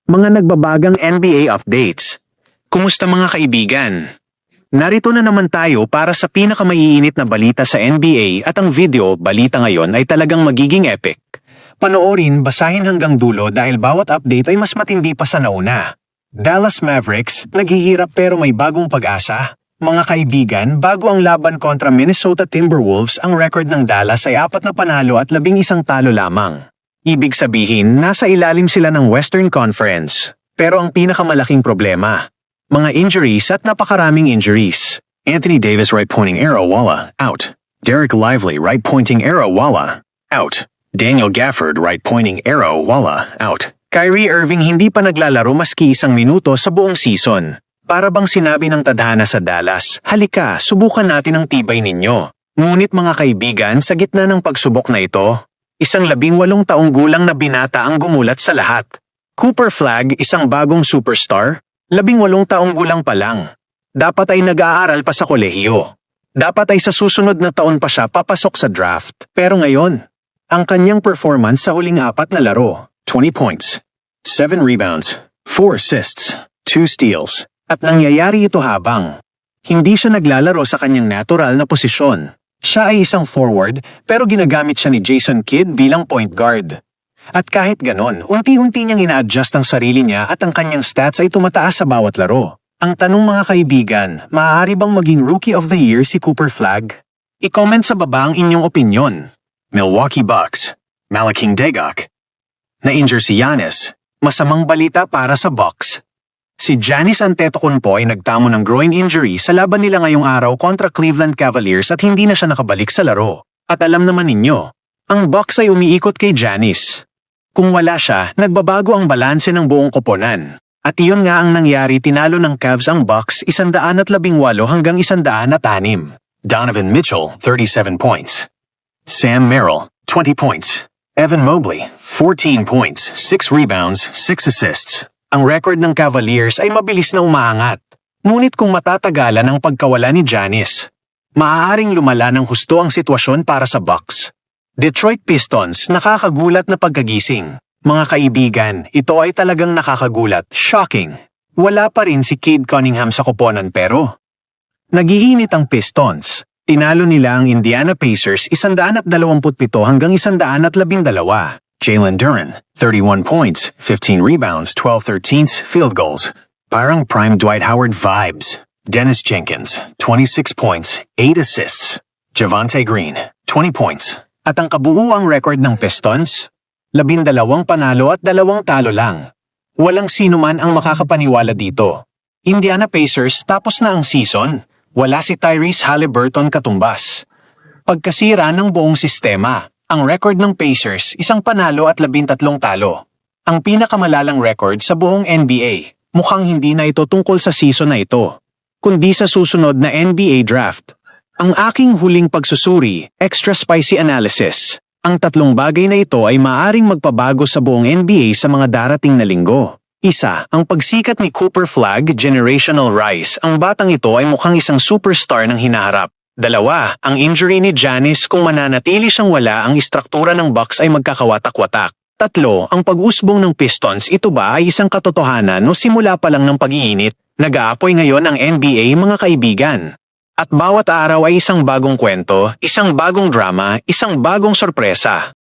Mga nagbabagang NBA updates. Kumusta mga kaibigan? Narito na naman tayo para sa pinakamaiinit na balita sa NBA at ang video balita ngayon ay talagang magiging epic. Panoorin, basahin hanggang dulo dahil bawat update ay mas matindi pa sa nauna. Dallas Mavericks, naghihirap pero may bagong pag-asa. Mga kaibigan, bago ang laban kontra Minnesota Timberwolves, ang record ng Dallas ay 4 na panalo at 11 talo lamang. Ibig sabihin, nasa ilalim sila ng Western Conference. Pero ang pinakamalaking problema, mga injuries at napakaraming injuries. Anthony Davis right-pointing arrow, wala, out. Derek Lively right-pointing arrow, wala, out. Daniel Gafford right-pointing arrow, wala, out. Kyrie Irving hindi pa naglalaro maski 1 minuto sa buong season. Para bang sinabi ng tadhana sa Dallas, halika, subukan natin ang tibay ninyo. Ngunit mga kaibigan, sa gitna ng pagsubok na ito, isang 18 taong gulang na binata ang gumulat sa lahat. Cooper Flagg, isang bagong superstar, 18 taong gulang pa lang. Dapat ay nag-aaral pa sa kolehiyo. Dapat ay sa susunod na taon pa siya papasok sa draft. Pero ngayon, ang kanyang performance sa huling 4 na laro, 20 points, 7 rebounds, 4 assists, 2 steals. At nangyayari ito habang hindi siya naglalaro sa kanyang natural na posisyon. Siya ay isang forward pero ginagamit siya ni Jason Kidd bilang point guard. At kahit ganon, unti-unti niyang ina-adjust ang sarili niya at ang kanyang stats ay tumataas sa bawat laro. Ang tanong mga kaibigan, maaari bang maging Rookie of the Year si Cooper Flagg? I-comment sa baba ang inyong opinyon. Milwaukee Bucks, Malaking Degak. Na-injure si Giannis, masamang balita para sa Bucks. Si Giannis Antetokounmpo ay nagtamo ng groin injury sa laban nila ngayong araw kontra Cleveland Cavaliers at hindi na siya nakabalik sa laro. At alam naman ninyo, ang Bucks ay umiikot kay Giannis. Kung wala siya, nagbabago ang balanse ng buong koponan. At iyon nga ang nangyari, tinalo ng Cavs ang Bucks 118 hanggang 106. Donovan Mitchell, 37 points. Sam Merrill, 20 points. Evan Mobley, 14 points, 6 rebounds, 6 assists. Ang record ng Cavaliers ay mabilis na umaangat. Ngunit kung matatagalan ang pagkawala ni Giannis, maaaring lumala ng husto ang sitwasyon para sa Bucks. Detroit Pistons, nakakagulat na pagkagising. Mga kaibigan, ito ay talagang nakakagulat. Shocking. Wala pa rin si Cade Cunningham sa koponan pero nagiinit ang Pistons. Tinalo nila ang Indiana Pacers 127 hanggang 112. Jalen Duren, 31 points, 15 rebounds, 12/13 field goals. Parang prime Dwight Howard vibes. Dennis Jenkins, 26 points, 8 assists. Javonte Green, 20 points. At ang kabuuang record ng Pistons, 12 panalo at 2 talo lang. Walang sino man ang makakapaniwala dito. Indiana Pacers, tapos na ang season. Wala si Tyrese Haliburton katumbas. Pagkasira ng buong sistema. Ang record ng Pacers, 1 panalo at 13 talo. Ang pinakamalalang record sa buong NBA. Mukhang hindi na ito tungkol sa season na ito, kundi sa susunod na NBA draft. Ang aking huling pagsusuri, extra spicy analysis. Ang 3 bagay na ito ay maaaring magpabago sa buong NBA sa mga darating na linggo. 1. Ang pagsikat ni Cooper Flagg, generational rise. Ang batang ito ay mukhang isang superstar ng hinaharap. 2. Ang injury ni Giannis, kung mananatili siyang wala, ang istruktura ng Bucks ay magkakawatak-watak. 3. Ang pag-usbong ng Pistons, ito ba ay isang katotohanan o simula pa lang ng pag-iinit? Nag-aapoy ngayon ang NBA mga kaibigan. At bawat araw ay isang bagong kwento, isang bagong drama, isang bagong sorpresa.